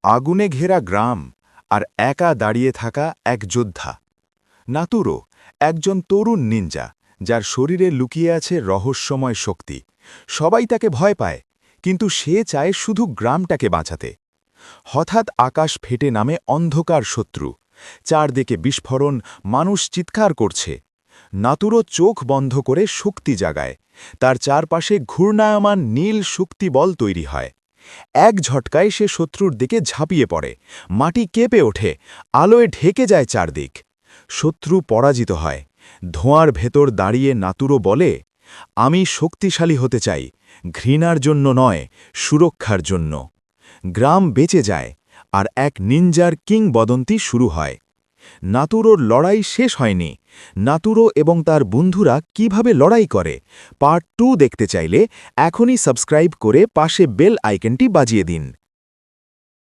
আগুনে ঘেরা গ্রাম আর একা দাঁড়িয়ে থাকা এক যোদ্ধা। নাতুরো একজন তরুণ নিনজা, যার শরীরে লুকিয়ে আছে রহস্যময় শক্তি। সবাই তাকে ভয় পায়, কিন্তু সে চায় শুধু গ্রামটাকে বাঁচাতে। হঠাৎ আকাশ ফেটে নামে অন্ধকার শত্রু। চারদিকে বিস্ফোরণ, মানুষ চিৎকার করছে। নাতুরো চোখ বন্ধ করে শক্তি জাগায়। তার চারপাশে ঘূর্ণায়মান নীল শক্তিবল তৈরি হয়। এক ঝটকায় সে শত্রুর দিকে ঝাঁপিয়ে পড়ে। মাটি কেঁপে ওঠে, আলোয় ঢেকে যায় চারদিক। শত্রু পরাজিত হয়। ধোঁয়ার ভেতর দাঁড়িয়ে নাতুরো বলে, আমি শক্তিশালী হতে চাই, ঘৃণার জন্য নয়, সুরক্ষার জন্য। গ্রাম বেঁচে যায়, আর এক নিনজার কিংবদন্তি শুরু হয়। নাতুরোর লড়াই শেষ হয়নি। নাতুরো এবং তার বন্ধুরা কিভাবে লড়াই করে, পার্ট 2 দেখতে চাইলে এখনই সাবস্ক্রাইব করে পাশে বেল আইকনটি বাজিয়ে দিন।